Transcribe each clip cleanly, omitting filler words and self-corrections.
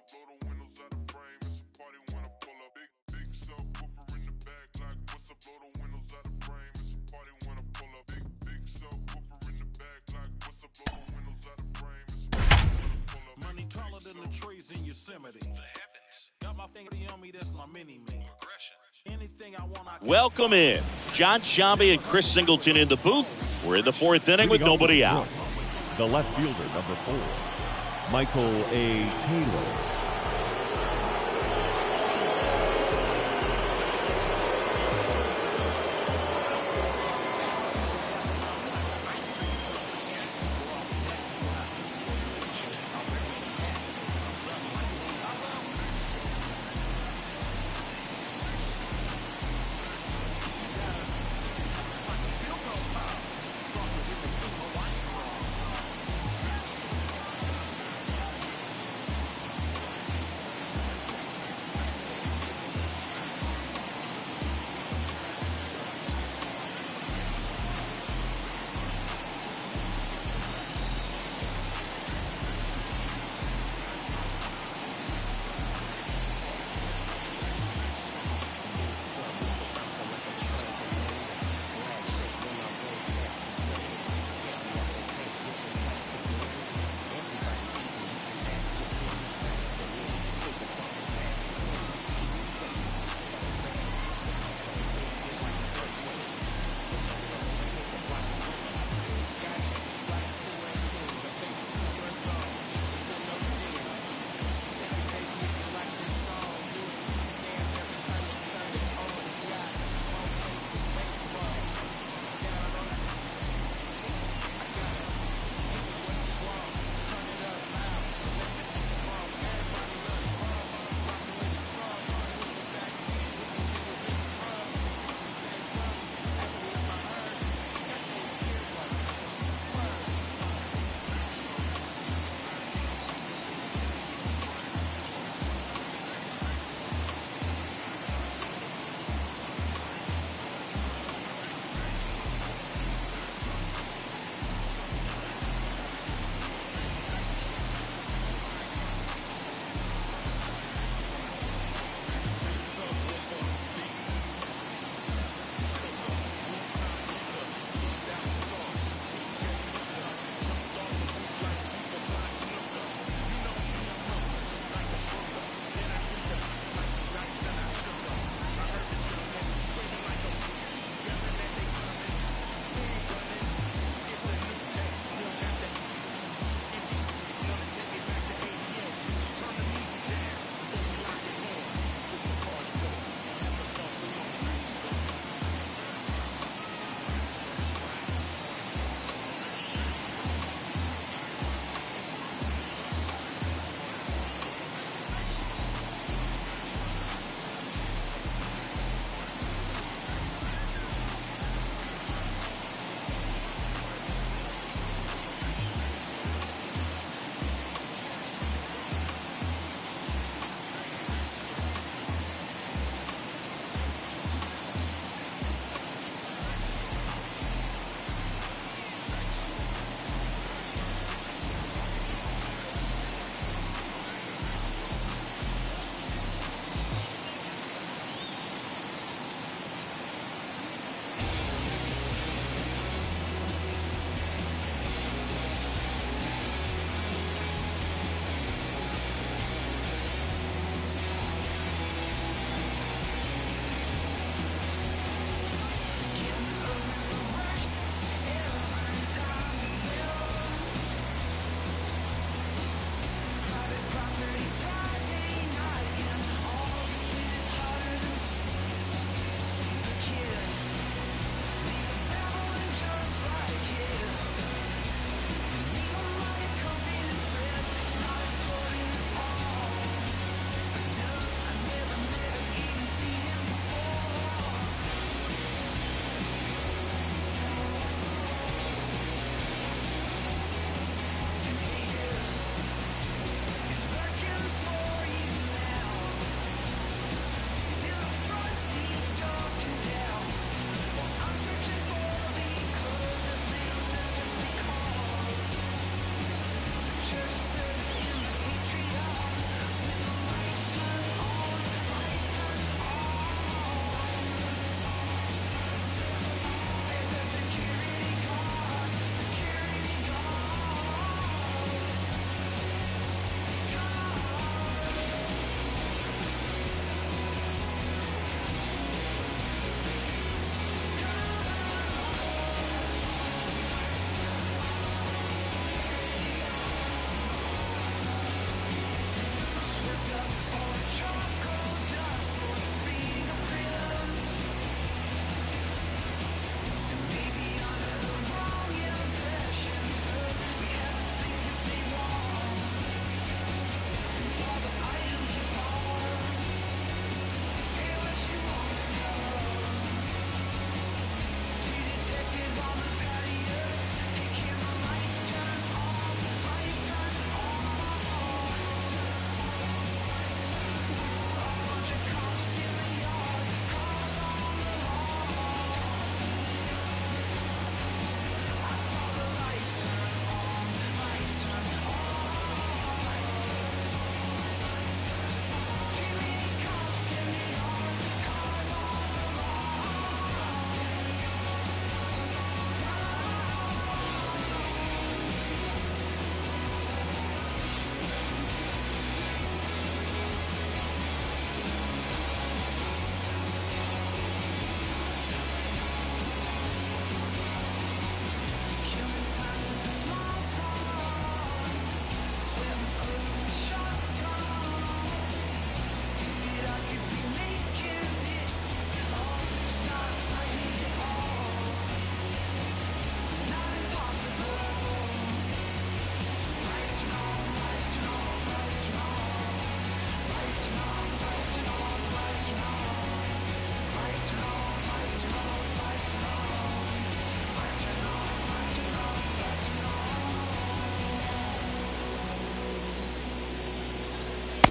blow the windows out the frame. It's a party when I pull up. Big subwoofer in the back, like what's up? Blow the windows out the frame. It's a party when I pull up. Big subwoofer in the back, like what's up? Blow the windows out the frame. It's a party when I pull up. Money taller than the trees in Yosemite. Got my finger on me, that's my mini-me. Anything I want, I can. Welcome in. John Sciambi and Chris Singleton in the booth. We're in the fourth inning with nobody out. The left fielder, number 4, Michael A. Taylor.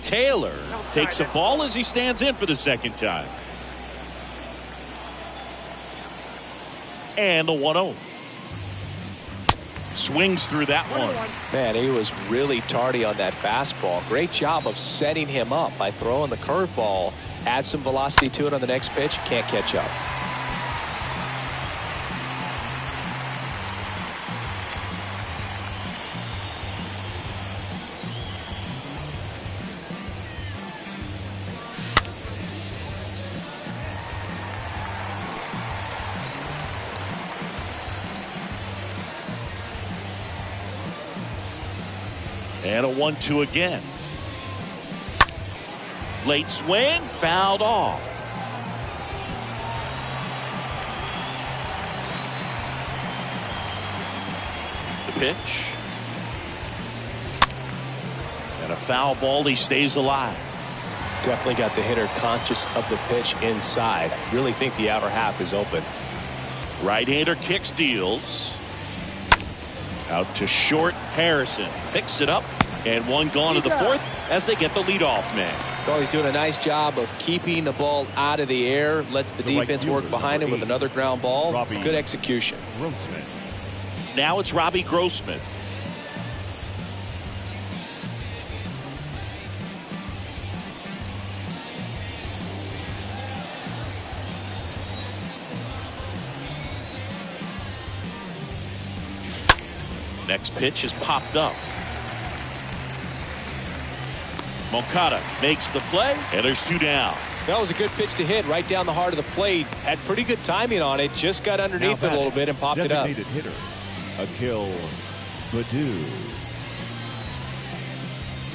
Taylor takes a ball as he stands in for the second time. And the 1-0. Swings through that one. Man, he was really tardy on that fastball. Great job of setting him up by throwing the curveball. Add some velocity to it on the next pitch. Can't catch up. And a 1-2 again. Late swing, fouled off. The pitch. And a foul ball, he stays alive. Definitely got the hitter conscious of the pitch inside. Really think the outer half is open. Right-hander kicks, deals. Out to short. Harrison picks it up. And one gone to the fourth as they get the leadoff man. Well, he's doing a nice job of keeping the ball out of the air. Lets the defense work behind him with another ground ball. Good execution. Grossman. Now it's Robbie Grossman. Next pitch is popped up. Moncada makes the play, and there's 2 down. That was a good pitch to hit right down the heart of the plate. Had pretty good timing on it. Just got underneath it a little bit and popped it up. Designated hitter, Akil Baddoo.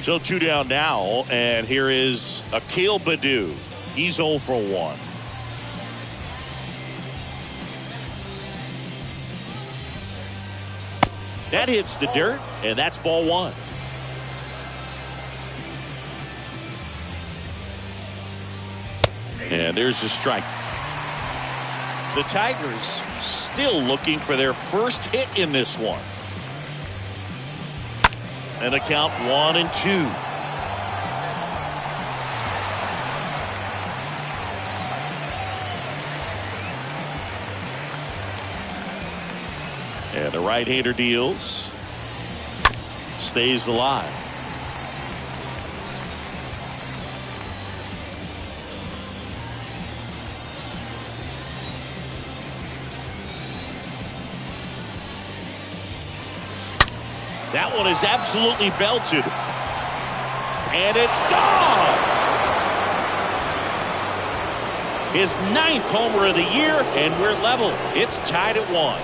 So 2 down now, and here is Akil Baddoo. He's 0 for 1. That hits the dirt, and that's ball 1. And there's a strike. The Tigers still looking for their first hit in this one. And the count 1-2. And the right-hander deals. Stays alive. That one is absolutely belted. And it's gone! His 9th homer of the year, and we're level. It's tied at 1.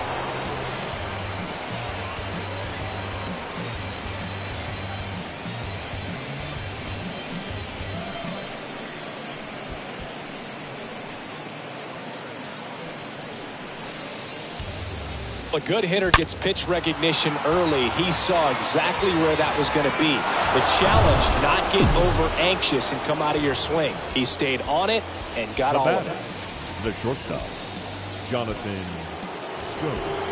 A good hitter gets pitch recognition early. He saw exactly where that was going to be. The challenge, not get over anxious and come out of your swing. He stayed on it and got all of it. The shortstop, Jonathan Schoen.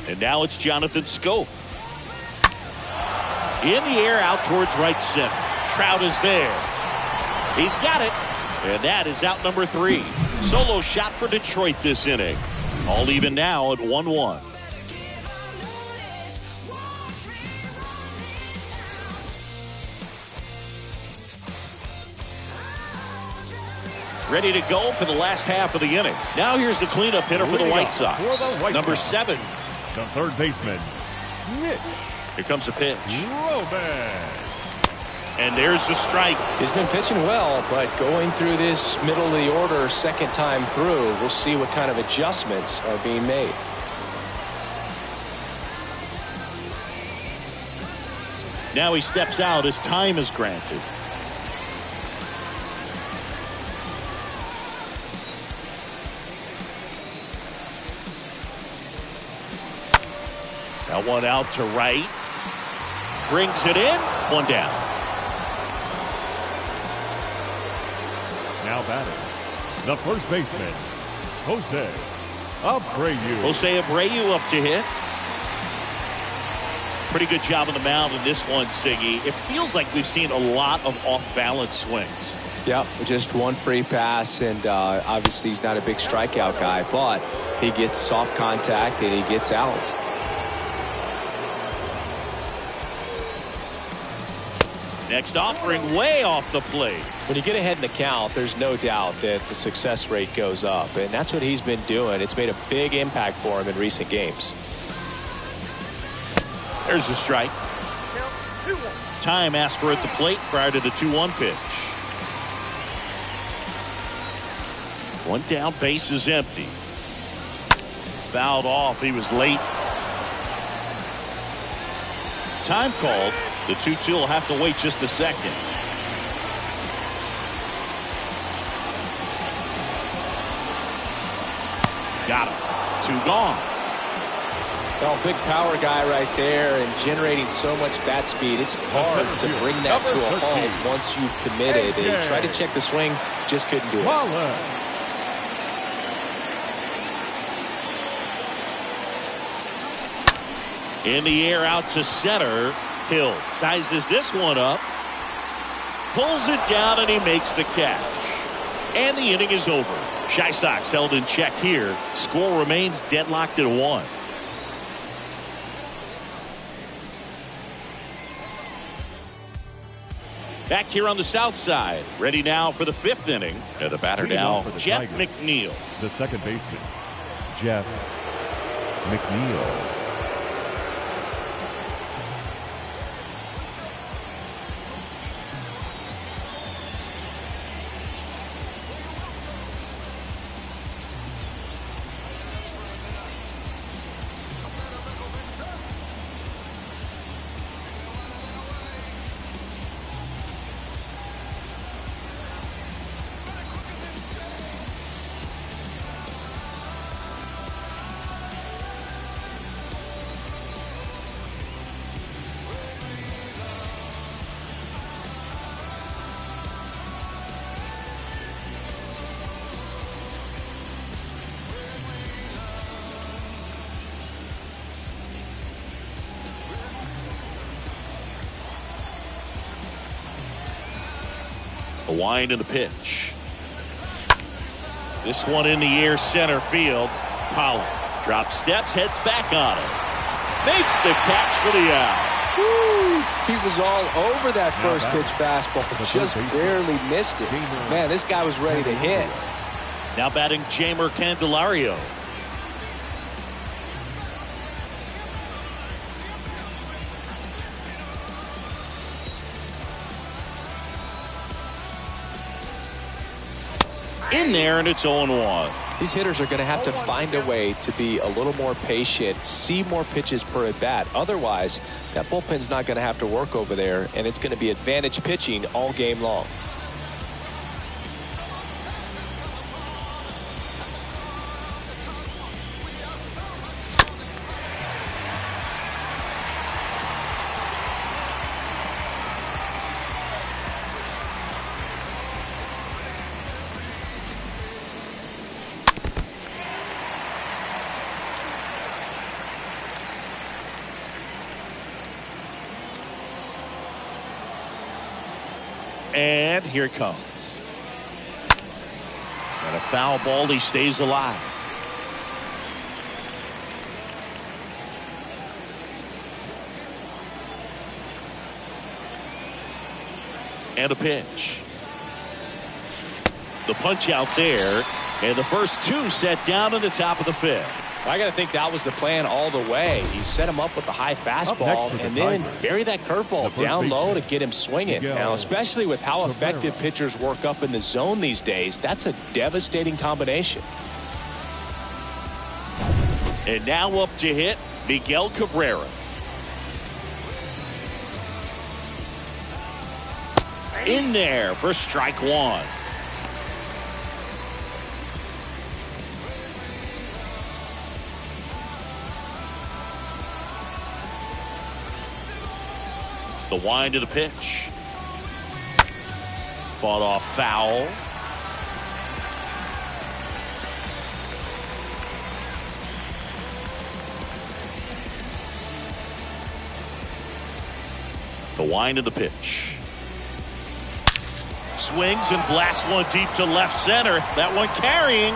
And now it's Jonathan Scope. In the air out towards right center. Trout is there. He's got it. And that is out number 3. Solo shot for Detroit this inning. All even now at 1-1. Ready to go for the last half of the inning. Now here's the cleanup hitter for the White Sox. Number 7. The third baseman, Mitch. Here comes the pitch. Roman. And there's the strike. He's been pitching well, but going through this middle of the order second time through, we'll see what kind of adjustments are being made. Now he steps out as time is granted. Now one out to right. Brings it in. One down. Now batting, the first baseman, Jose Abreu. Jose Abreu up to hit. Pretty good job on the mound in this one, Siggy. It feels like we've seen a lot of off-balance swings. Yep, just one free pass, and obviously he's not a big strikeout guy, but he gets soft contact and he gets outs. Next offering way off the plate. When you get ahead in the count, there's no doubt that the success rate goes up, and that's what he's been doing. It's made a big impact for him in recent games. There's the strike. Time asked for at the plate prior to the 2-1 pitch. One down, base is empty. Fouled off. He was late. Time called. The 2-2 will have to wait just a second. Got him. 2 gone. Well, big power guy right there and generating so much bat speed. It's hard to bring that to a halt once you've committed. And he tried to check the swing, just couldn't do it. In the air out to center. Hill sizes this one up. Pulls it down and he makes the catch. And the inning is over. Chi Sox held in check here. Score remains deadlocked at 1. Back here on the south side. Ready now for the 5th inning. And the batter now, Jeff McNeil. The second baseman, Jeff McNeil. A wind in the pitch. This one in the air center field. Pollard drops steps, heads back on it. Makes the catch for the out. Woo! He was all over that first pitch fastball. Just barely missed it. Man, this guy was ready to hit. Now batting Jamer Candelario. In there, and it's 0-1. These hitters are going to have to find a way to be a little more patient, see more pitches per at bat. Otherwise, that bullpen's not going to have to work over there, and it's going to be advantage pitching all game long. And here it comes. And a foul ball. He stays alive. And a pitch. The punch out there. And the first two set down in the top of the fifth. I got to think that was the plan all the way. He set him up with the high fastball and then bury that curveball down low to get him swinging. Now, especially with how effective pitchers work up in the zone these days, that's a devastating combination. And now up to hit, Miguel Cabrera. In there for strike one. The wind of the pitch. Fought off foul. The wind of the pitch. Swings and blasts one deep to left center. That one carrying.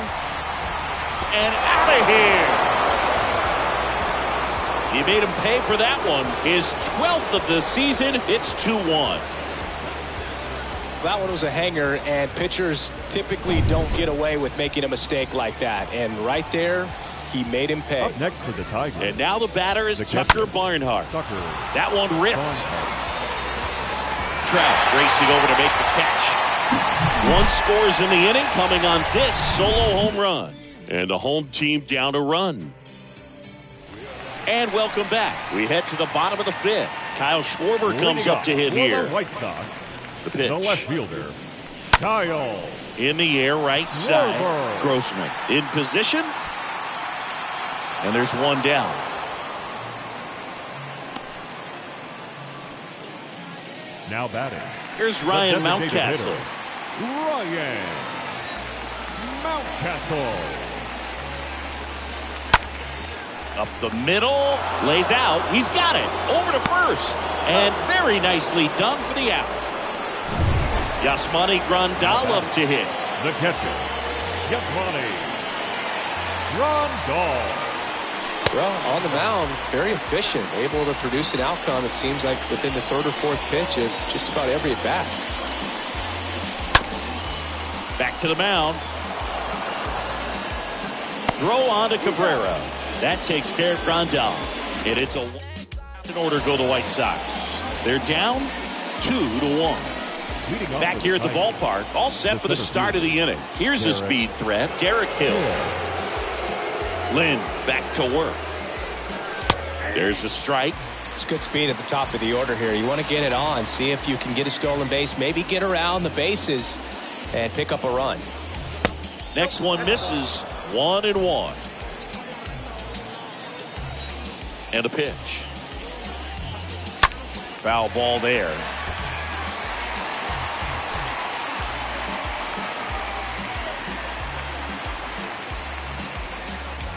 And out of here. He made him pay for that one. His 12th of the season. It's 2-1. That one was a hanger, and pitchers typically don't get away with making a mistake like that. And right there, he made him pay. Up next for the Tigers. And now the batter is Tucker Barnhart. That one ripped. Trout racing over to make the catch. One scores in the inning, coming on this solo home run. And the home team down a run. And welcome back. We head to the bottom of the fifth. Kyle Schwarber comes up to hit here. White Sox. The pitch. The left fielder, Kyle. In the air, right side. Schwarber. Grossman in position. And there's one down. Now batting. Here's Ryan Mountcastle. Ryan Mountcastle. Up the middle, lays out. He's got it. Over to first. And very nicely done for the out. Yasmani Grandal up to hit. The catcher, Yasmani Grandal. Well, on the mound, very efficient, able to produce an outcome, it seems like, within the third or fourth pitch of just about every at-bat. Back to the mound. Throw on to Cabrera. That takes care of Grandal. And it's a in order to go the White Sox. They're down 2-1. Back here at the ballpark, all set for the start of the inning. Here's the speed threat, Derek Hill. Lynn back to work. There's the strike. It's good speed at the top of the order here. You want to get it on, see if you can get a stolen base, maybe get around the bases and pick up a run. Next one misses. 1-1. And a pitch. Foul ball there.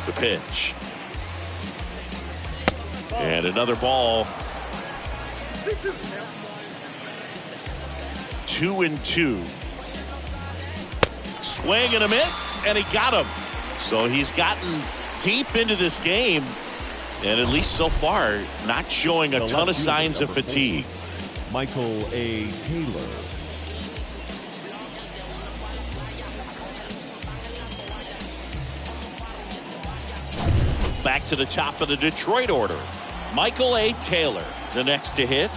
The pitch. And another ball. 2-2. Swing and a miss, and he got him. So he's gotten deep into this game, and at least so far, not showing a ton of signs of fatigue. Michael A. Taylor. Back to the top of the Detroit order. Michael A. Taylor, the next to hit.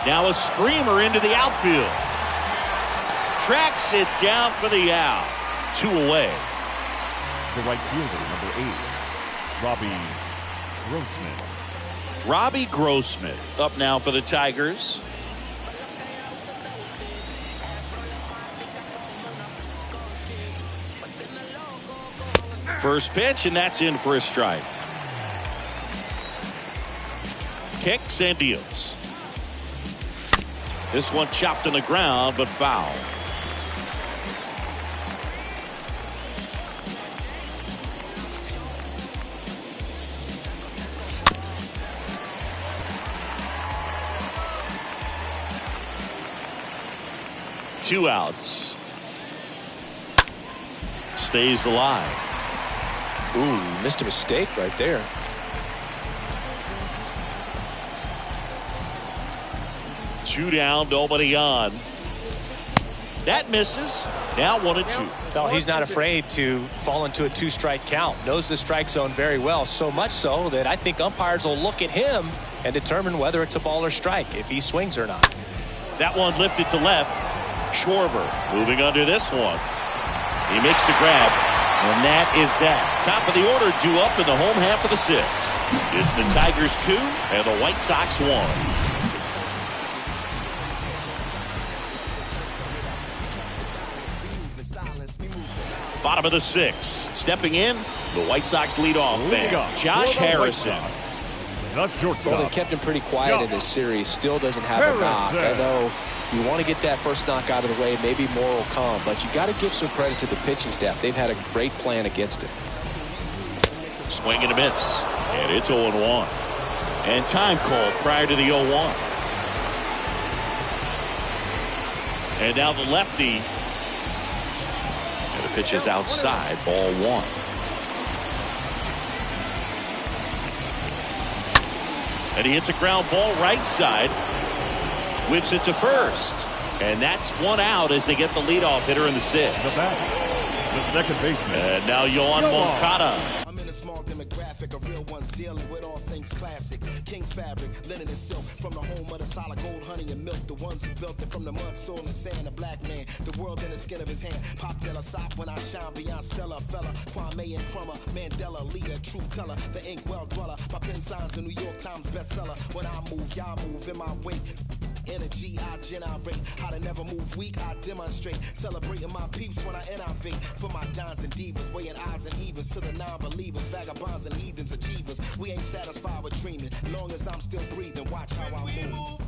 Now a screamer into the outfield. Tracks it down for the out. 2 away. The right fielder, number 8, Robbie Grossman. Robbie Grossman up now for the Tigers. First pitch, and that's in for a strike. Kicks and deals. This one chopped on the ground, but foul. 2 outs. Stays alive. Ooh, missed a mistake right there. Two down, nobody on. That misses. Now 1-2. No, he's not afraid to fall into a 2-strike count. Knows the strike zone very well, so much so that I think umpires will look at him and determine whether it's a ball or strike, if he swings or not. That one lifted to left. Schwarber moving under this one. He makes the grab, and that is that. Top of the order due up in the home half of the 6th. It's the Tigers 2 and the White Sox 1. Bottom of the 6th. Stepping in, the White Sox leadoff man, Josh Harrison. That's shortstop. Well, they kept him pretty quiet in this series. Still doesn't have a knock. I know you want to get that first knock out of the way. Maybe more will come. But you got to give some credit to the pitching staff. They've had a great plan against it. Swing and a miss. And it's 0-1. And time called prior to the 0-1. And now the lefty. And the pitch is outside. Ball 1. And he hits a ground ball right side. Whips it to first. And that's 1 out as they get the leadoff hitter in the 6th. The batter, the second baseman. And now Yohan Moncada. I'm in a small demographic of real ones dealing with all things classic. King's fabric, linen and silk, from the home of the solid gold, honey and milk. The ones who built it from the mud, soil and sand. A black man, the world in the skin of his hand. Pop Della Sop when I shine beyond Stella. Fella, Kwame and Crummer, Mandela, leader, truth teller, the ink well dweller. My pen signs a New York Times bestseller. When I move, y'all move in my wake. Energy, I generate. How to never move weak, I demonstrate. Celebrating my peeps when I innovate. For my dons and divas, weighing odds and evens to the non-believers, vagabonds and heathens, achievers. We ain't satisfied with dreaming. Long as I'm still breathing, watch how I move.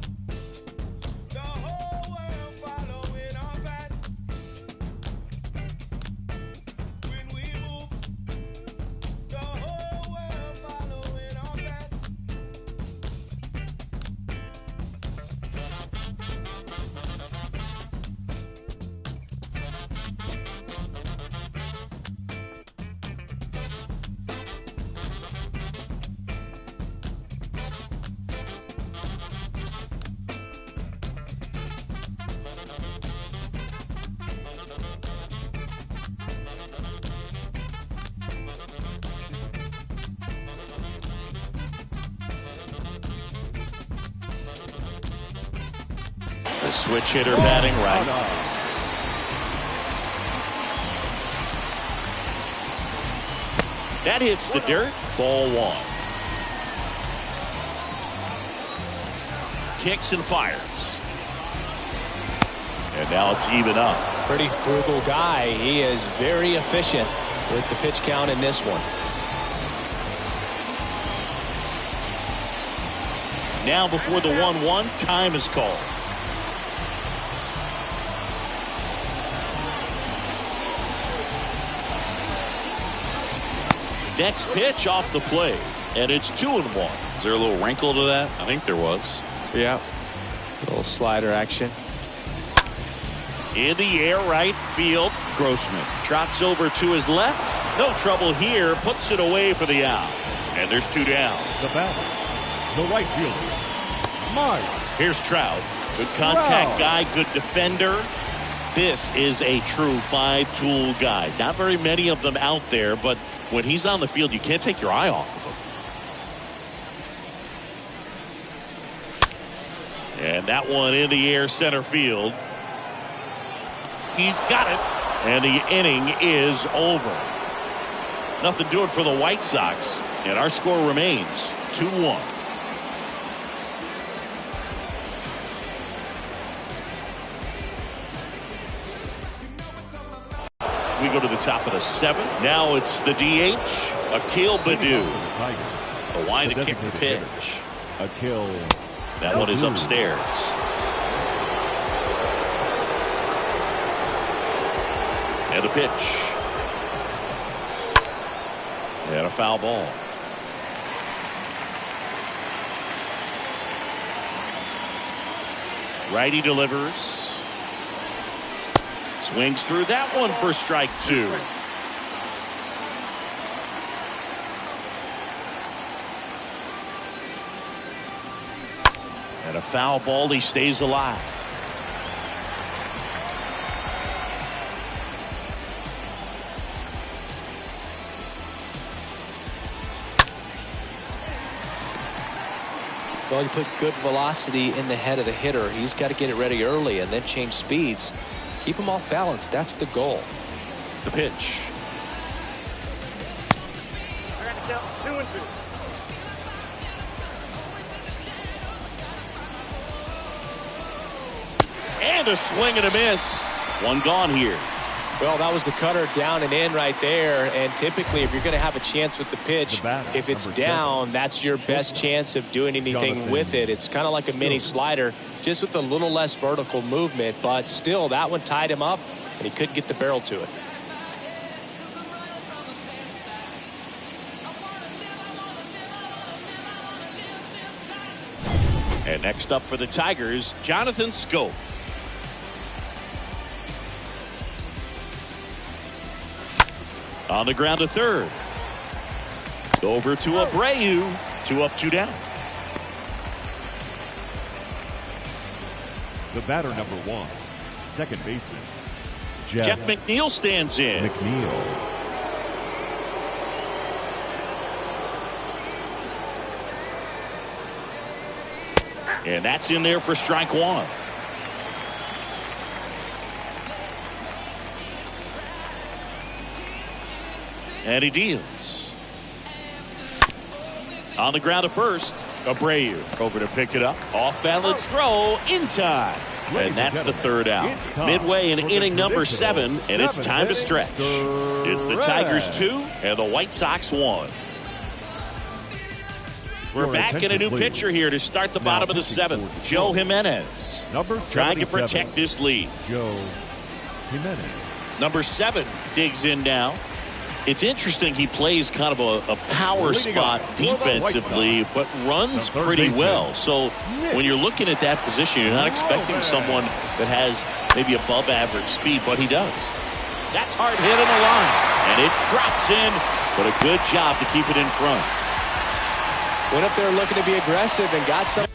The whole world following our path. When we move, the whole world following our path. The switch hitter batting right. That hits the dirt. Ball 1. Kicks and fires. And now it's even up. Pretty frugal guy. He is very efficient with the pitch count in this one. Now before the 1-1, time is called. Next pitch off the plate, and it's 2-1. Is there a little wrinkle to that? I think there was. Yeah. A little slider action. In the air, right field. Grossman trots over to his left. No trouble here. Puts it away for the out. And there's 2 down. The batter, the right fielder, Mike. Here's Trout. Good contact guy, good defender. This is a true 5-tool guy. Not very many of them out there, but when he's on the field, you can't take your eye off of him. And that one in the air, center field. He's got it. And the inning is over. Nothing doing for the White Sox. And our score remains 2-1. We go to the top of the 7th. Now it's the DH, Akil Baddoo. A line to kick the pitch. Akil. That one is upstairs. And a pitch. And a foul ball. Righty delivers. Swings through that one for strike 2. And a foul ball, he stays alive. Well, you put good velocity in the head of the hitter. He's got to get it ready early and then change speeds. Keep him off balance. That's the goal. The pitch. I got to count 2 and 2. And a swing and a miss. One gone here. Well, that was the cutter down and in right there. And typically, if you're going to have a chance with the pitch, if it's down, that's your best chance of doing anything with it. It's kind of like a mini slider, just with a little less vertical movement. But still, that one tied him up, and he couldn't get the barrel to it. And next up for the Tigers, Jonathan Scope. On the ground to third. Over to Abreu. 2 up, 2 down. The batter, number 1, second baseman, Jeff McNeil stands in. McNeil. And that's in there for strike 1. And he deals. On the ground to first, Abreu over to pick it up. Off balance throw in time. And that's the 3rd out. Midway in inning number 7, and it's time to stretch. It's the Tigers 2 and the White Sox 1. We're back in a new pitcher here to start the bottom of the 7th. Joe Jimenez trying to protect this lead. Joe Jimenez. Number 7 digs in now. It's interesting, he plays kind of a power spot defensively, but runs pretty well. So when you're looking at that position, you're not expecting someone that has maybe above average speed, but he does. That's hard hit on the line, and it drops in, but a good job to keep it in front. Went up there looking to be aggressive and got some.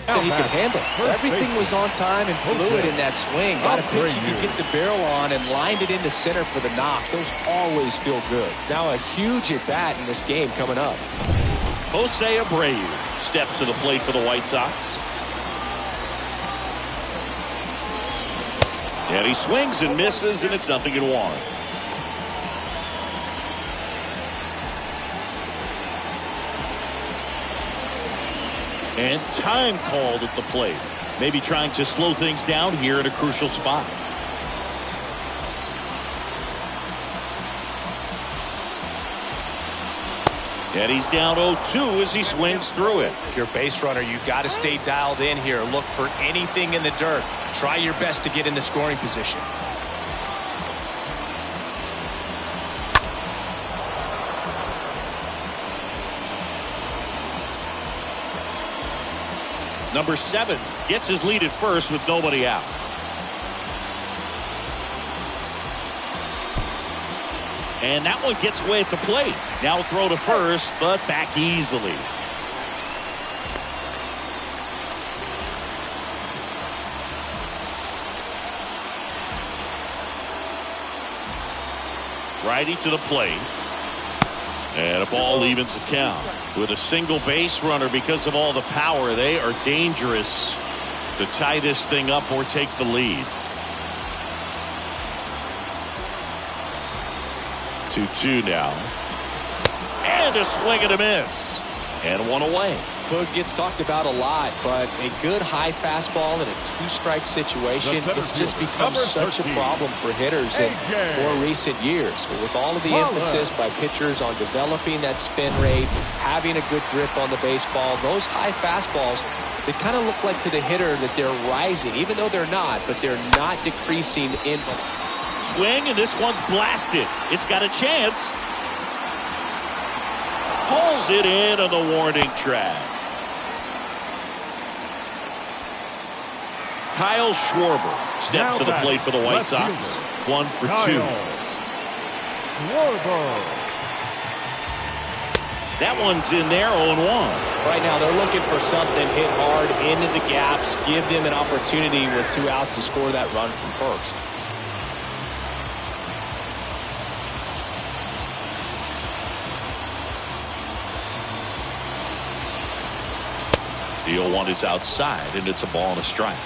That he could handle. Everything was on time and fluid in that swing. Got a pitch he could get the barrel on and lined it into center for the knock. Those always feel good. Now a huge at bat in this game coming up. Jose Abreu steps to the plate for the White Sox. And he swings and misses, and it's 0-1. And time called at the plate. Maybe trying to slow things down here at a crucial spot. And he's down 0-2 as he swings through it. If you're a base runner, you've got to stay dialed in here. Look for anything in the dirt. Try your best to get into scoring position. Number 7 gets his lead at first with nobody out. And that one gets away at the plate. Now throw to first, but back easily. Righty to the plate. And a ball evens the count. With a single base runner, because of all the power, they are dangerous to tie this thing up or take the lead. 2-2 now. And a swing and a miss. And one away. Boog gets talked about a lot, but a good high fastball in a 2-strike situation, it's just become such a problem for hitters in more recent years. With all of the emphasis by pitchers on developing that spin rate, having a good grip on the baseball, those high fastballs, they kind of look like to the hitter that they're rising, even though they're not, but they're not decreasing in. Swing, and this one's blasted. It's got a chance. Pulls it in on the warning track. Kyle Schwarber steps to the plate for the White Sox. 1 for 2. Schwarber. That one's in there, 0-1. Right now they're looking for something hit hard into the gaps, give them an opportunity with 2 outs to score that run from first. The 0-1 is outside, and it's a ball and a strike.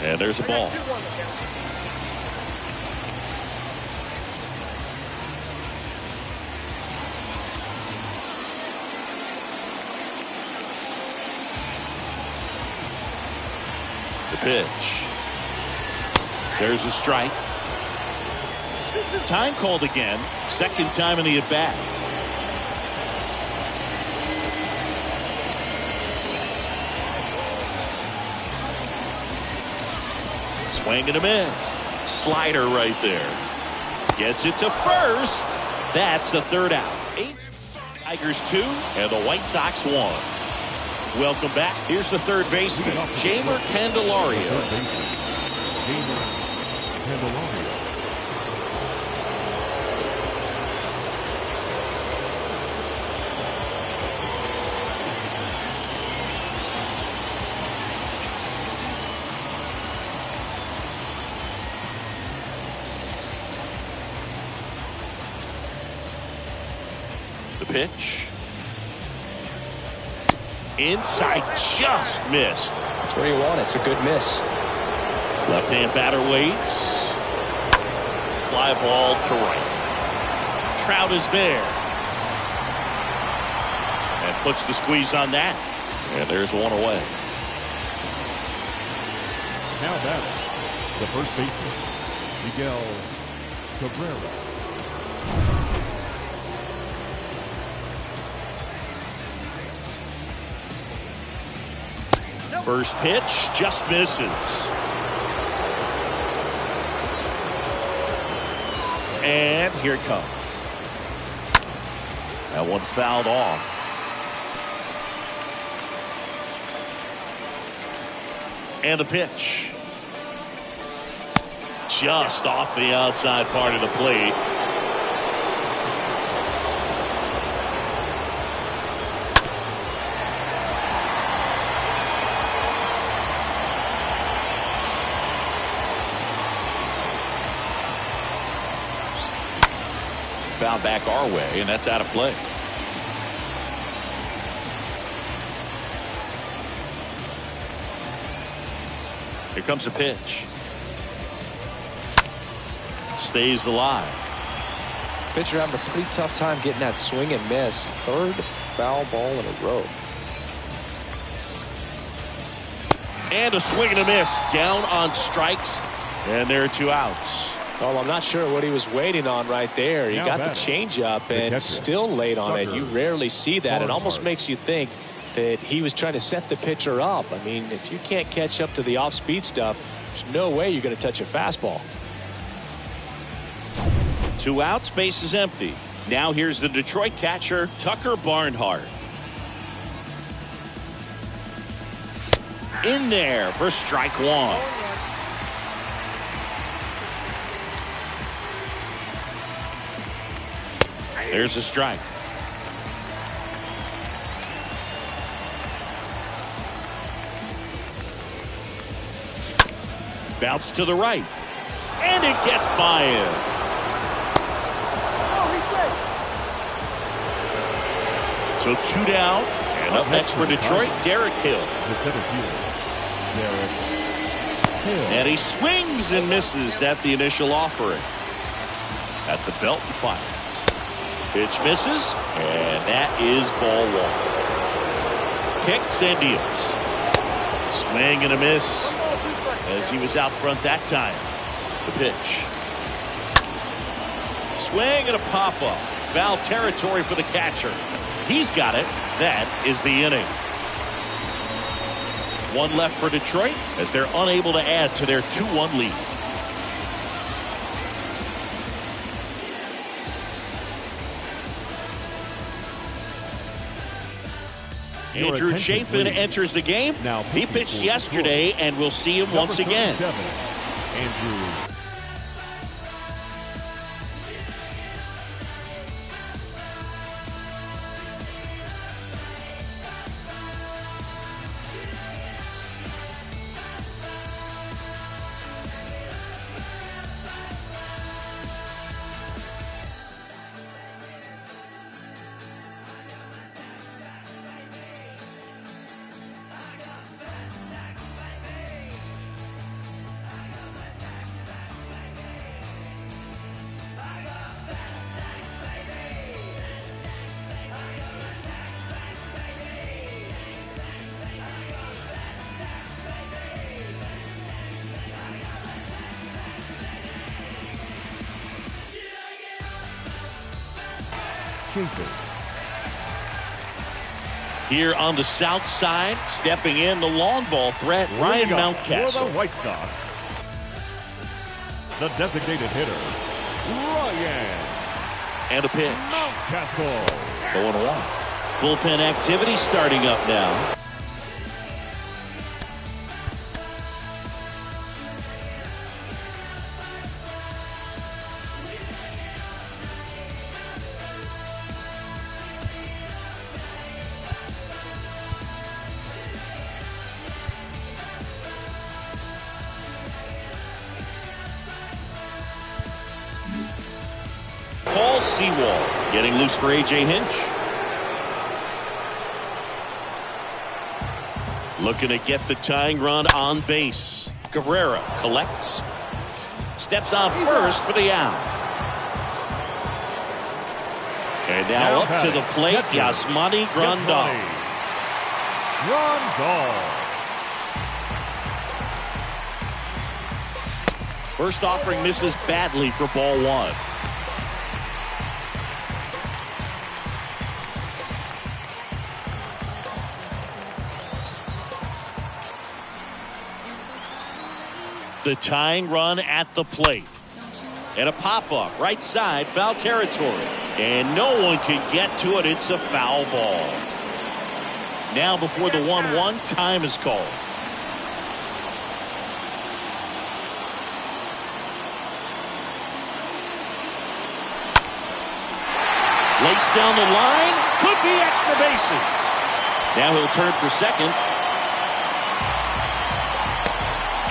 And there's a ball. The pitch. There's a strike. Time called again. Second time in the at-bat. Swing and a miss. Slider right there. Gets it to first. That's the third out. 8. Tigers 2 and the White Sox 1. Welcome back. Here's the third baseman, Jeimer Candelario. The pitch. Inside, just missed. That's where you want it. It's a good miss. Left-hand batter waits. Fly ball to right. Trout is there. And puts the squeeze on that. And there's one away. Now batting, the first baseman, Miguel Cabrera. First pitch just misses. And here it comes. That one fouled off. And the pitch. Just off the outside part of the plate. Foul back our way, and that's out of play. Here comes the pitch. Stays alive. Pitcher having a pretty tough time getting that swing and miss. Third foul ball in a row. And a swing and a miss. Down on strikes, and there are 2 outs. Well, I'm not sure what he was waiting on right there. He got the changeup and still late on it. You rarely see that. It almost makes you think that he was trying to set the pitcher up. I mean, if you can't catch up to the off-speed stuff, there's no way you're going to touch a fastball. 2 outs, base is empty. Now here's the Detroit catcher, Tucker Barnhart. In there for strike 1. There's a strike. Bounce to the right. And it gets by him. So 2 down. And up next for Detroit, Derek Hill. The center fielder, Derek Hill. And he swings and misses at the initial offering. At the belt and fires. Pitch misses. And that is ball 1. Kicks and deals. Swing and a miss. As he was out front that time. The pitch. Swing and a pop-up. Foul territory for the catcher. He's got it. That is the inning. 1 left for Detroit as they're unable to add to their 2-1 lead. Andrew Chafin enters the game. Now he pitched yesterday, and we'll see him once again. Andrew. Here on the south side, stepping in the long ball threat, Ryan Mountcastle. For the White Sox, the designated hitter, Ryan. And a pitch. Mountcastle. 0-1. Bullpen activity starting up now. Paul Sewall getting loose for A.J. Hinch. Looking to get the tying run on base. Guerrera collects. Steps on first for the out. And now up to the plate, Yasmani Grandal. First offering misses badly for ball 1. The tying run at the plate. And a pop-up, right side, foul territory. And no one can get to it. It's a foul ball. Now before the 1-1, time is called. Laced down the line. Could be extra bases. Now he'll turn for second.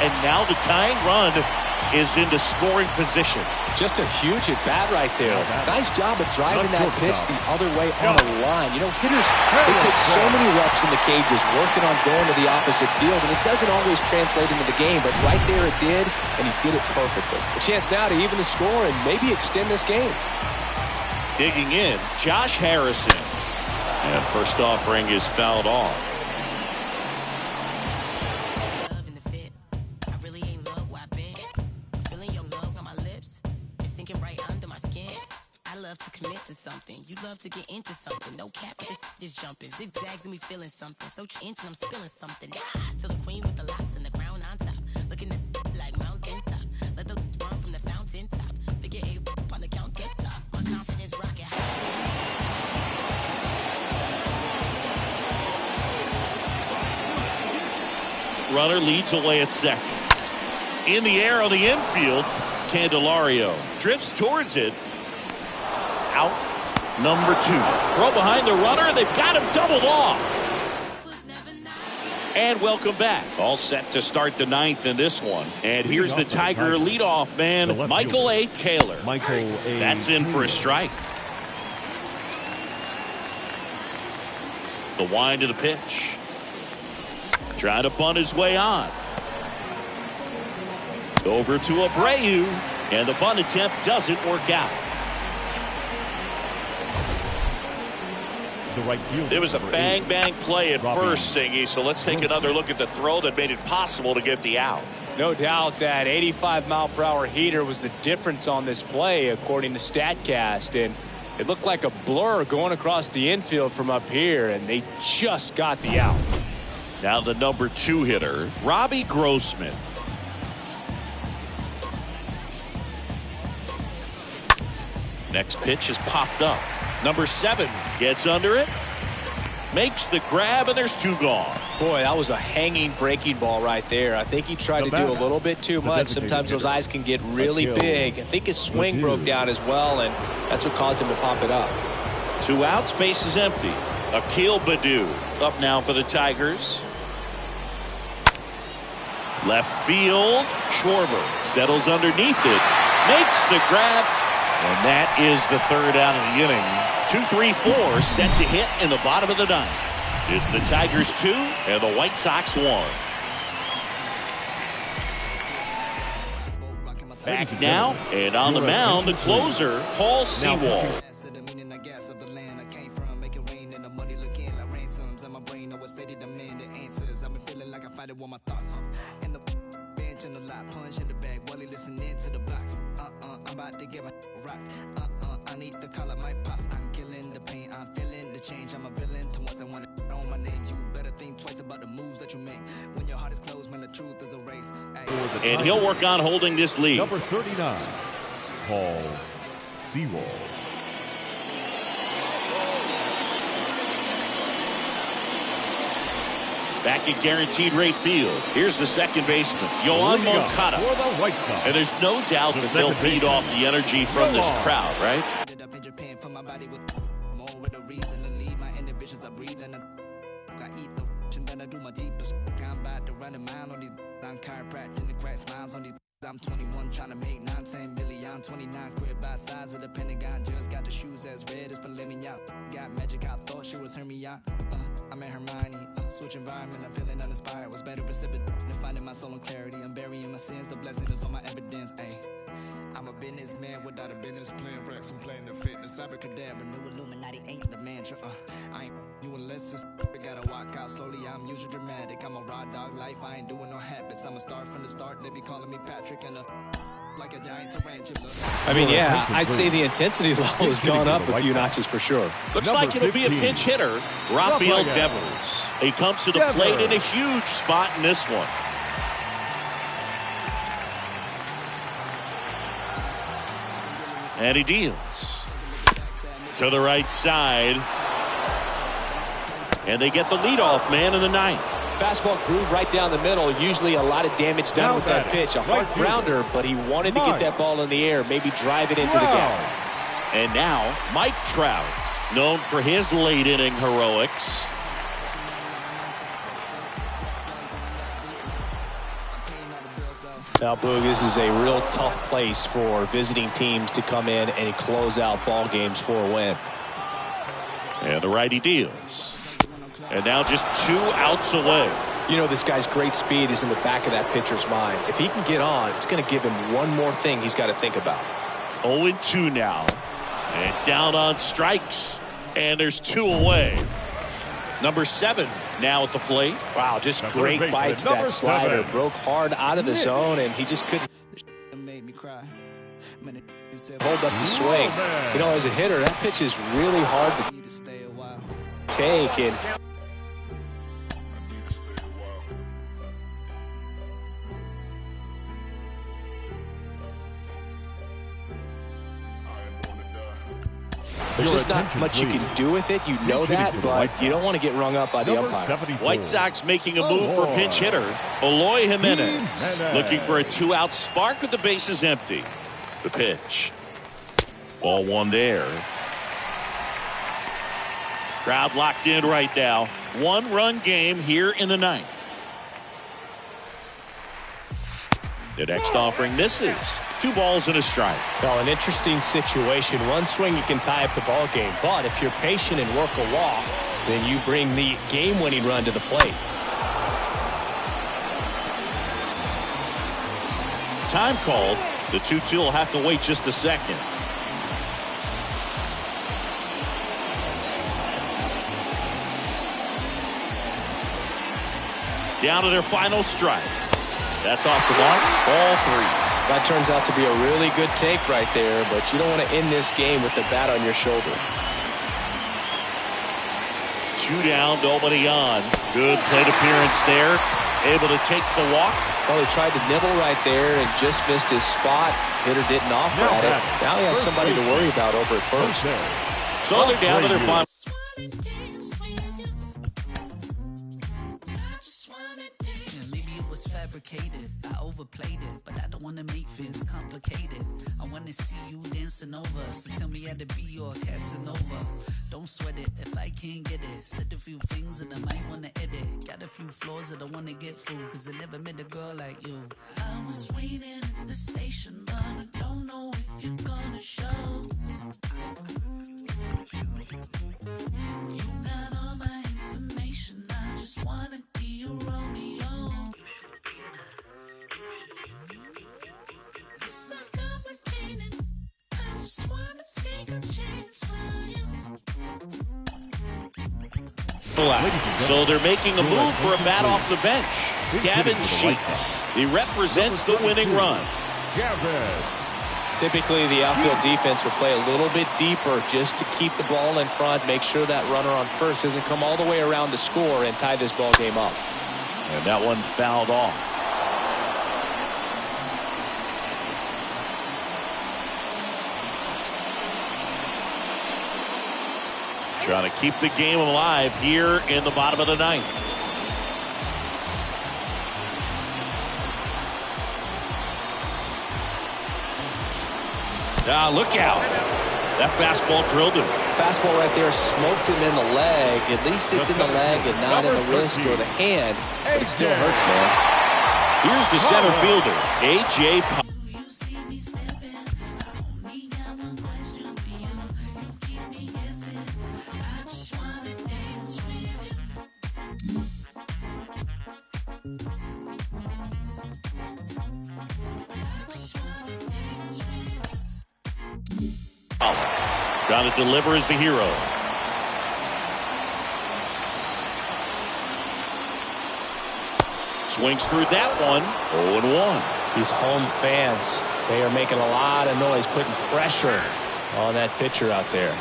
And now the tying run is into scoring position. Just a huge at bat right there. Nice job of driving that pitch the other way on the line. You know, hitters, they take so many reps in the cages working on going to the opposite field, and it doesn't always translate into the game, but right there it did, and he did it perfectly. A chance now to even the score and maybe extend this game. Digging in, Josh Harrison. And first offering is fouled off. I love to commit to something. You love to get into something. No cap, this is jumping. Zigzags and me feeling something. So inch and I'm spilling something. Still the queen with the locks and the crown on top. Looking at like mountain top. Let the run from the fountain top. Figure 8 on the counter top. My confidence rocket high. Runner leads away at second. In the air on the infield, Candelario drifts towards it. Out number 2. Throw behind the runner. They've got him doubled off. And welcome back. All set to start the 9th in this one. And here's the Tiger leadoff man, Michael A. Taylor. That's in for a strike. The wind of the pitch. Trying to bunt his way on. Over to Abreu. And the bunt attempt doesn't work out. It was a bang-bang play at first, Singy, so let's take another look at the throw that made it possible to get the out. No doubt that 85-mile-per-hour heater was the difference on this play, according to StatCast. And it looked like a blur going across the infield from up here, and they just got the out. Now the number 2 hitter, Robbie Grossman. Next pitch is popped up. Number 7 gets under it, makes the grab, and there's 2 gone. Boy, that was a hanging breaking ball right there. I think he tried to do a little bit too much. Sometimes those eyes can get really big. I think his swing broke down as well, and that's what caused him to pop it up. 2 outs, base is empty. Akil Baddoo up now for the Tigers. Left field, Schwarber settles underneath it, makes the grab, and that is the 3rd out of the inning. 2-3-4 set to hit in the bottom of the 9th. It's the Tigers 2 and the White Sox 1. Back now, and on the mound, the closer, Paul Sewald. I need to call up my pops. I'm killing the pain. I'm feeling the change. I'm a villain to once I want to on my name. You better think twice about the moves that you make. When your heart is closed, when the truth is erased. And he'll work on holding this lead. Number 39, Paul Sewald. Back at guaranteed rate field. Here's the second baseman, Yohan Moncada. And there's no doubt that they'll feed off the energy from this crowd, right? I'm 21 trying to make 9-10 billion, 29 quit by size of the Pentagon. Just got the shoes as red as filet mignon. Got magic, I thought she was Hermione. I'm at Hermione, switch environment, I'm feeling uninspired. Was better recipient than finding my soul and clarity. I'm burying my sins, the blessing is on my evidence. Ayy, I'm a businessman without a business plan. Racks, I'm playing the fitness. Abracadabra, new Illuminati ain't the mantra. I ain't you unless it's gotta walk out slowly. I'm usually dramatic. I'm a raw dog life. I ain't doing no habits. I'm a star from the start. They be calling me Patrick and like a giant tarantula. I mean, yeah, I'd say the intensity level has gone up a few notches for sure. Looks like it'll be a pinch hitter, Rafael Devers. He comes to the plate in a huge spot in this one. And he deals to the right side. And they get the leadoff man in the 9th. Fastball grew right down the middle. Usually a lot of damage done with that pitch. A hard grounder, but he wanted to get that ball in the air, maybe drive it into the gap. And now, Mike Trout, known for his late inning heroics. Now, Boog, this is a real tough place for visiting teams to come in and close out ball games for a win. And the righty deals. And now just 2 outs away. You know, this guy's great speed is in the back of that pitcher's mind. If he can get on, it's going to give him one more thing he's got to think about. 0-2 now. And down on strikes. And there's 2 away. Number 7 now at the plate. Wow, just great bites. That slider broke hard out of the zone, and he just couldn't. Made me cry. Man, hold up the swing. You know, as a hitter, that pitch is really hard to take. And there's just not much you can do with it. You know that, but you don't want to get rung up by the umpire. White Sox making a move for pinch hitter Eloy Jimenez, looking for a 2-out spark with the bases empty. The pitch. Ball one there. Crowd locked in right now. 1-run game here in the 9th. The next offering misses. 2 balls and a strike. Well, an interesting situation. One swing you can tie up the ball game, but if you're patient and work a walk, then you bring the game-winning run to the plate. Time called. The 2-2 will have to wait just a second. Down to their final strike. That's off the mark. Ball 3. That turns out to be a really good take right there, but you don't want to end this game with the bat on your shoulder. 2 down, nobody on. Good plate appearance there. Able to take the walk. Well, he tried to nibble right there and just missed his spot. Hitter didn't offer at it. Now he has somebody to worry about over at first. So they're down to their final. I overplayed it, but I don't want to make things complicated. I want to see you dancing over, so tell me how to be your Casanova. Don't sweat it if I can't get it. Said a few things that I might want to edit. Got a few flaws that I want to get through, cause I never met a girl like you. I was waiting at the station, but I don't know if you're gonna show. You got all my information, I just wanna be your Romeo. It's not complicated. I just wanna take a chance on you. So they're making a move for a bat off the bench. Gavin Sheets. He represents the winning run. Typically, the outfield defense will play a little bit deeper just to keep the ball in front, make sure that runner on first doesn't come all the way around to score and tie this ball game up. And that one fouled off. Trying to keep the game alive here in the bottom of the 9th. Look out. That fastball drilled him. Fastball right there smoked him in the leg. At least it's in the leg and not in the wrist or the hand, but it still hurts, man. Here's the center fielder, A.J. Trying to deliver as the hero. Swings through that one. 0-1. These home fans, they are making a lot of noise, putting pressure on that pitcher out there.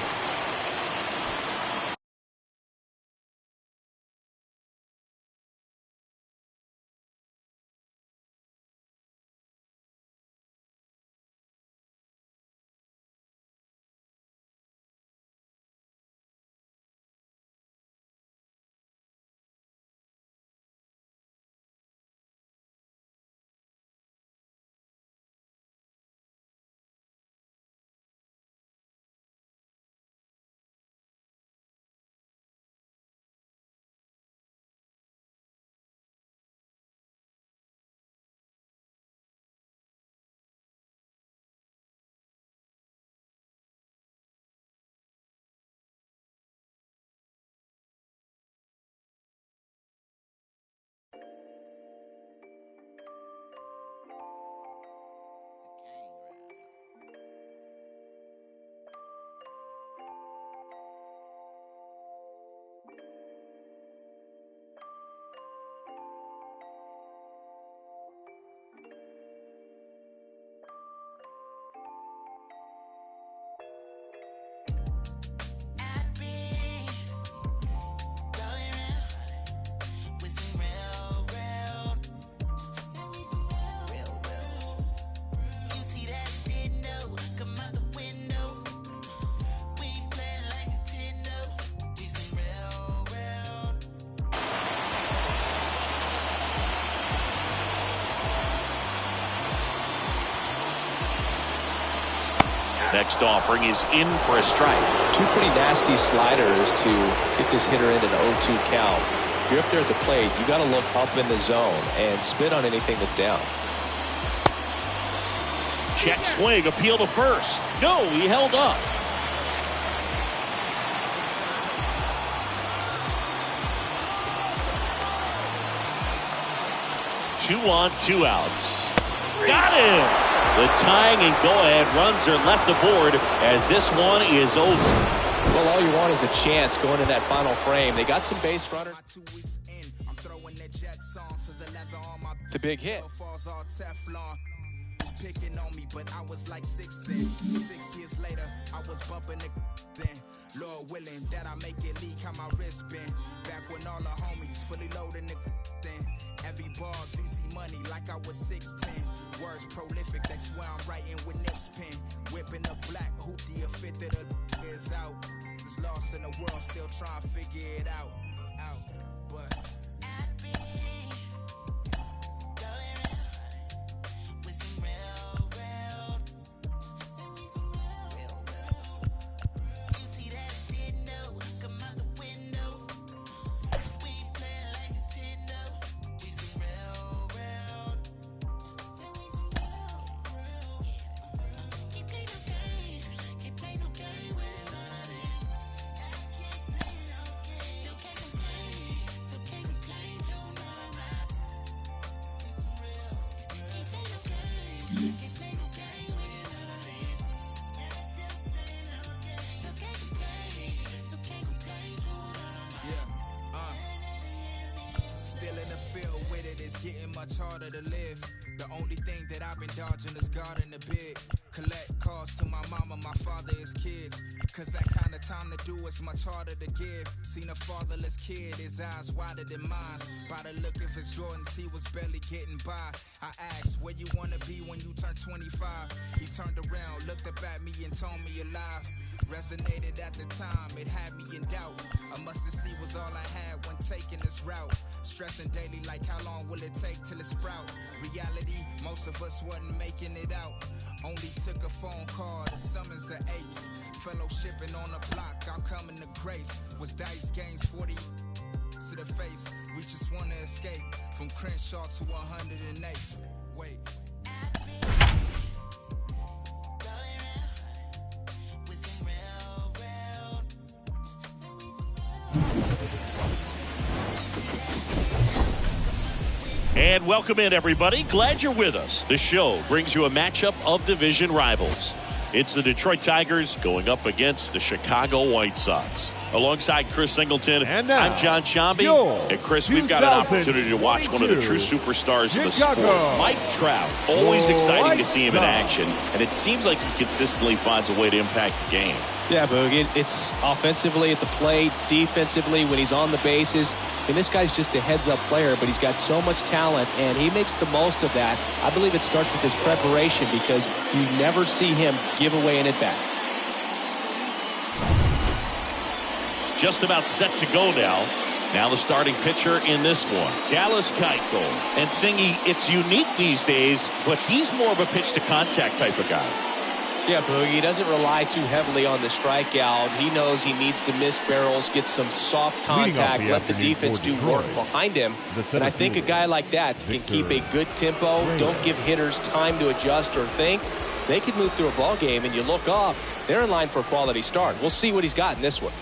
Next offering is in for a strike. Two pretty nasty sliders to get this hitter into the 0-2 count. If you're up there at the plate, you got to look up in the zone and spit on anything that's down. Check swing, appeal to first. No, he held up. Two on, 2 outs. Got him! The tying and go-ahead runs are left aboard as this one is over. Well, all you want is a chance going in that final frame. They got some base runners. The big hit. Picking on me, but I was like 16. 6 years later, I was bumping the then. Lord willing that I make it leak how my wrist been. Back when all the homies fully loading the then. Every ball's easy money like I was 16. Words prolific, they swear I'm writing with Nick's pen. Whipping a black hoopty, a fit that a is out. Is lost in the world, still trying to figure it out. But getting much harder to live. The only thing that I've been dodging is God in the big. Collect calls to my mama, my father, his kids. Cause that kind of time to do is much harder to give. Seen a fatherless kid, his eyes wider than mine. By the look of his Jordans, he was barely getting by. I asked, where you wanna be when you turn 25? He turned around, looked up at me and told me alive. Resonated at the time, it had me in doubt. A must-to-see was all I had when taking this route. Stressing daily like how long will it take till it sprout? Reality, most of us wasn't making it out. Only took a phone call to summons the apes. Fellowshipping on the block, outcoming the grace. Was dice games 40 to the face. We just wanna escape from Crenshaw to 108th. Wait. And welcome in, everybody. Glad you're with us. The show brings you a matchup of division rivals. It's the Detroit Tigers going up against the Chicago White Sox. Alongside Chris Singleton, and now, I'm John Shambi. And Chris, we've got an opportunity to watch one of the true superstars of the sport. Mike Trout. Always exciting to see him in action. And it seems like he consistently finds a way to impact the game. Yeah, Boogie. It's offensively at the plate, defensively when he's on the bases. And this guy's just a heads-up player, but he's got so much talent, and he makes the most of that. I believe it starts with his preparation because you never see him give away an at-bat. Just about set to go now. Now the starting pitcher in this one, Dallas Keuchel. And Singy, it's unique these days, but he's more of a pitch-to-contact type of guy. Yeah, Boogie, he doesn't rely too heavily on the strikeout. He knows he needs to miss barrels, get some soft contact, let the defense do work behind him. And I think a guy like that can keep a good tempo, don't give hitters time to adjust or think. They can move through a ball game, and you look up, they're in line for a quality start. We'll see what he's got in this one.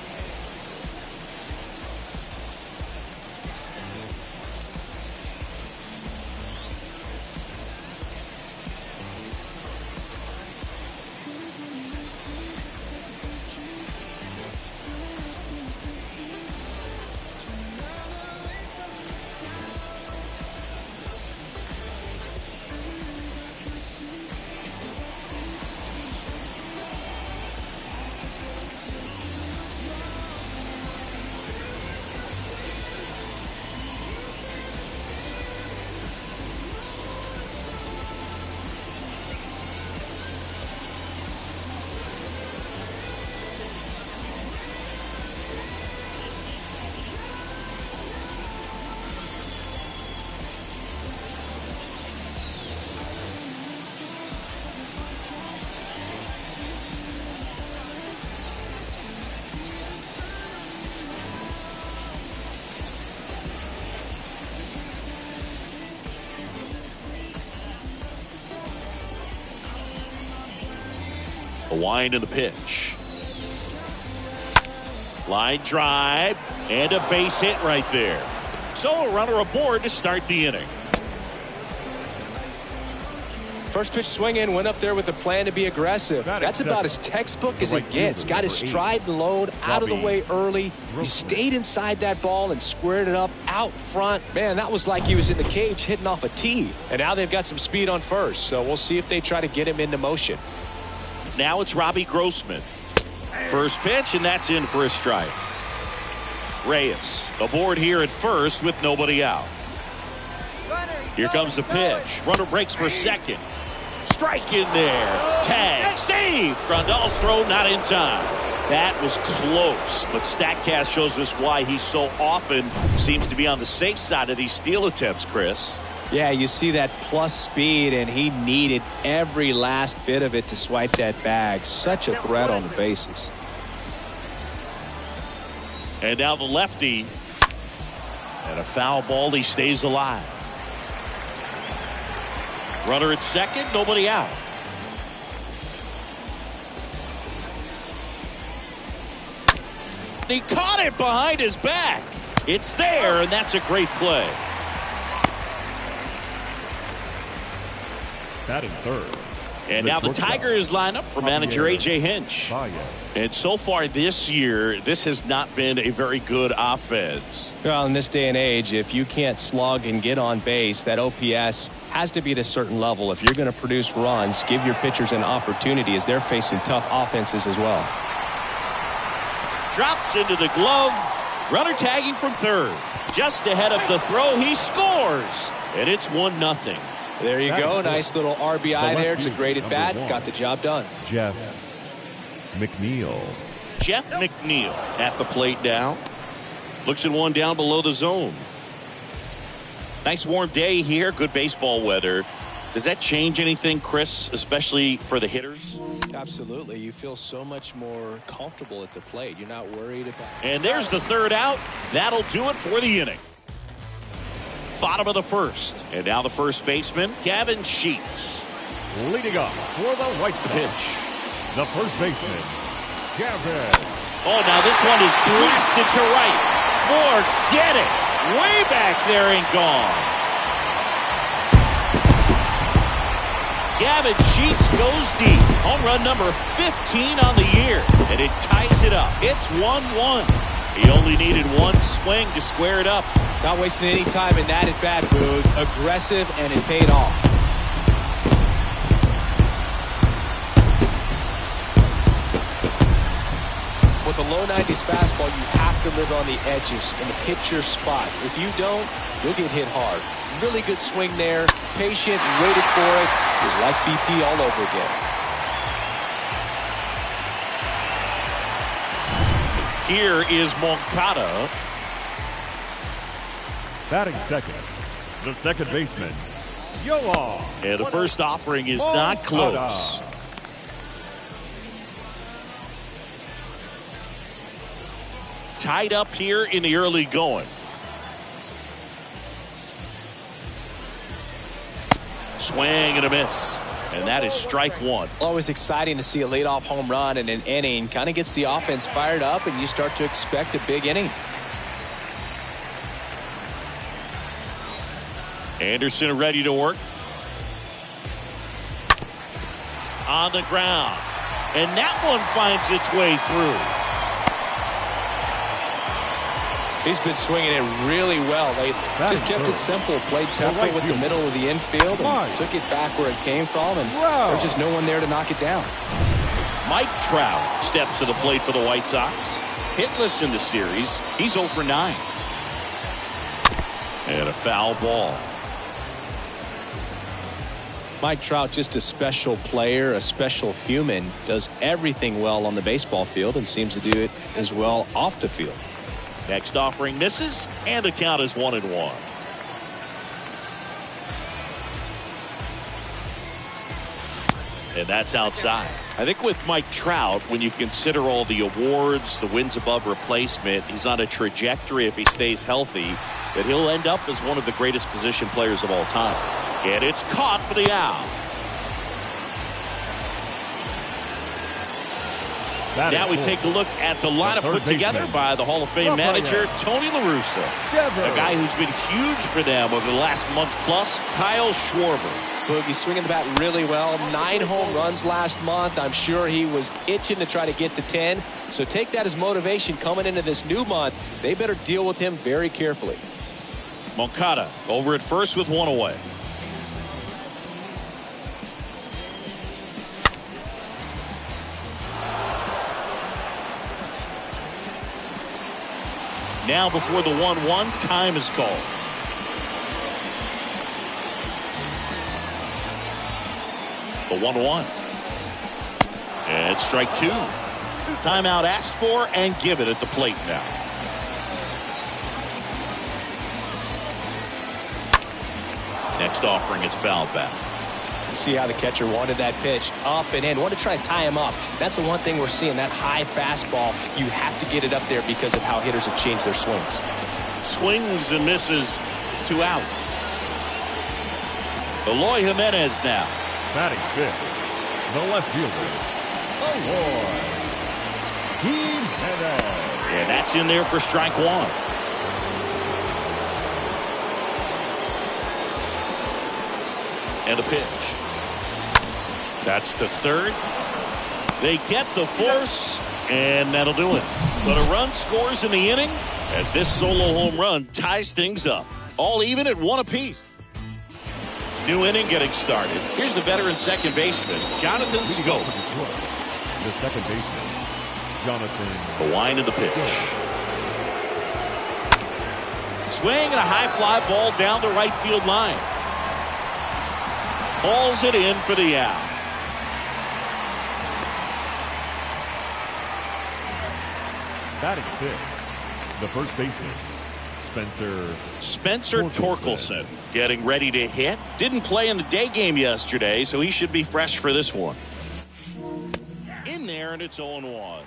wind of the pitch. Line drive and a base hit right there. So a runner aboard to start the inning. First pitch swinging, went up there with a plan to be aggressive. That's about as textbook as it gets. Got his stride and load out of the way early. He stayed inside that ball and squared it up out front. Man, that was like he was in the cage hitting off a tee. And now they've got some speed on first, so we'll see if they try to get him into motion. Now it's Robbie Grossman. First pitch, and that's in for a strike. Reyes aboard here at first with nobody out. Here comes the pitch. Runner breaks for second. Strike in there. Tag. Save. Grandal's throw not in time. That was close, but StatCast shows us why he so often seems to be on the safe side of these steal attempts, Chris. Yeah, you see that plus speed, and he needed every last bit of it to swipe that bag. Such a threat on the bases. And now the lefty. And a foul ball. He stays alive. Runner at second, nobody out. He caught it behind his back. It's there, and that's a great play. Batting third. And now the Tigers line up for manager A.J. Hinch. And so far this year, this has not been a very good offense. Well, in this day and age, if you can't slug and get on base, that OPS has to be at a certain level. If you're going to produce runs, give your pitchers an opportunity as they're facing tough offenses as well. Drops into the glove. Runner tagging from third. Just ahead of the throw, he scores. And it's 1-0. There you go. Nice little RBI there. It's a great at-bat. Got the job done. Jeff McNeil. Jeff McNeil at the plate now. Looks at one down below the zone. Nice warm day here. Good baseball weather. Does that change anything, Chris, especially for the hitters? Absolutely. You feel so much more comfortable at the plate. You're not worried about it. And there's the third out. That'll do it for the inning. Bottom of the first. And now the first baseman, Gavin Sheets. Leading up for the White Sox. Pitch. The first baseman, Gavin. Oh, now this one is blasted to right. Forget it. Way back there and gone. Gavin Sheets goes deep. Home run number 15 on the year. And it ties it up. It's 1-1. He only needed one swing to square it up. Not wasting any time in that at-bat, Boog. Aggressive, and it paid off. With a low 90s fastball, you have to live on the edges and hit your spots. If you don't, you'll get hit hard. Really good swing there. Patient, waited for it. It was like BP all over again. Here is Moncada. Batting second, the second baseman, Yoan. And the first offering is not close. Tied up here in the early going. Swing and a miss. And that is strike one. Always exciting to see a leadoff home run in an inning. Kind of gets the offense fired up, and you start to expect a big inning. Anderson ready to work. On the ground. And that one finds its way through. He's been swinging it really well lately. Just kept it simple. Played careful with the middle of the infield and took it back where it came from. And there's just no one there to knock it down. Mike Trout steps to the plate for the White Sox. Hitless in the series. He's 0 for 9. And a foul ball. Mike Trout, just a special player, a special human, does everything well on the baseball field and seems to do it as well off the field. Next offering misses, and the count is 1-1. And that's outside. I think with Mike Trout, when you consider all the awards, the wins above replacement, he's on a trajectory, if he stays healthy, that he'll end up as one of the greatest position players of all time. And it's caught for the out. Now we take a look at the lineup put together by the Hall of Fame manager, Tony La Russa. A guy who's been huge for them over the last month plus, Kyle Schwarber. Boogie swinging the bat really well. 9 home runs last month. I'm sure he was itching to try to get to 10. So take that as motivation coming into this new month. They better deal with him very carefully. Moncada over at first with 1 away. Now before the 1-1, time is called. The 1-1. And strike 2. Timeout asked for and given at the plate now. Next offering is fouled back. See how the catcher wanted that pitch up and in. Want to try to tie him up. That's the one thing we're seeing, that high fastball. You have to get it up there because of how hitters have changed their swings. Swings and misses, 2 out. Eloy Jimenez now. Batting fifth, the left fielder, Eloy Jimenez. And that's in there for strike 1. And a pitch. That's the third. They get the force, and that'll do it. But a run scores in the inning as this solo home run ties things up. All even at 1 apiece. New inning getting started. Here's the veteran second baseman, Jonathan Scope. The second baseman, Jonathan. The wind of the pitch. Swing and a high fly ball down the right field line. Calls it in for the out. Batting sixth, the first baseman, Spencer Torkelson getting ready to hit. Didn't play in the day game yesterday, so he should be fresh for this one. In there, and it's 0-1.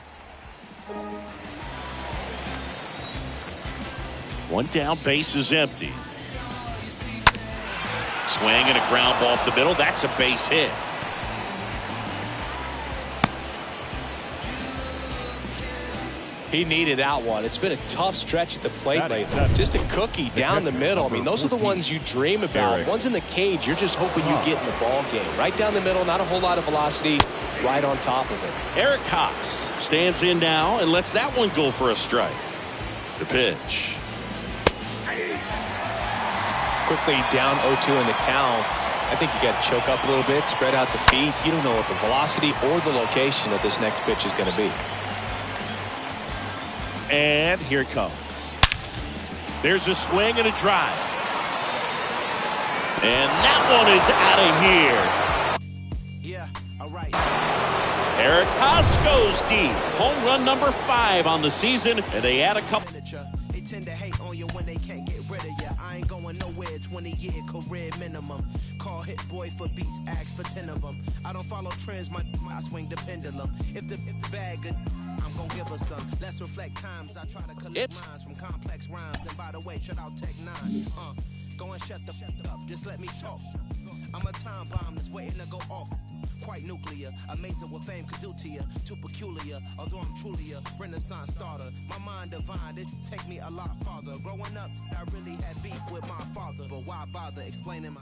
One down, base is empty. Swing and a ground ball up the middle. That's a base hit. He needed that one. It's been a tough stretch at the plate lately. Just a cookie down the middle. I mean, those are the ones you dream about. Ones in the cage, you're just hoping you get in the ball game. Right down the middle, not a whole lot of velocity, right on top of it. Eric Haas stands in now and lets that one go for a strike. The pitch. Quickly down 0-2 in the count. I think you got to choke up a little bit, spread out the feet. You don't know what the velocity or the location of this next pitch is going to be. And here it comes. There's a swing and a drive. And that one is out of here. Yeah, all right. Eric Haas goes deep. Home run number 5 on the season, and they add a couple. They tend to hate on you when they can't get rid of you. I ain't going nowhere, 20-year career minimum. Call hit boy for beats, ask for 10 of them. I don't follow trends, my swing the pendulum. If the bag good, I'm gonna give her some. Let's reflect times. I try to collect lines from complex rhymes. And by the way, shut out Tech 9. Go and shut the up. Just let me talk. I'm a time bomb that's waiting to go off. Quite nuclear, amazing what fame could do to you. Too peculiar, although I'm truly a Renaissance starter. My mind divine, it take me a lot farther. Growing up, I really had beef with my father, but why bother explaining my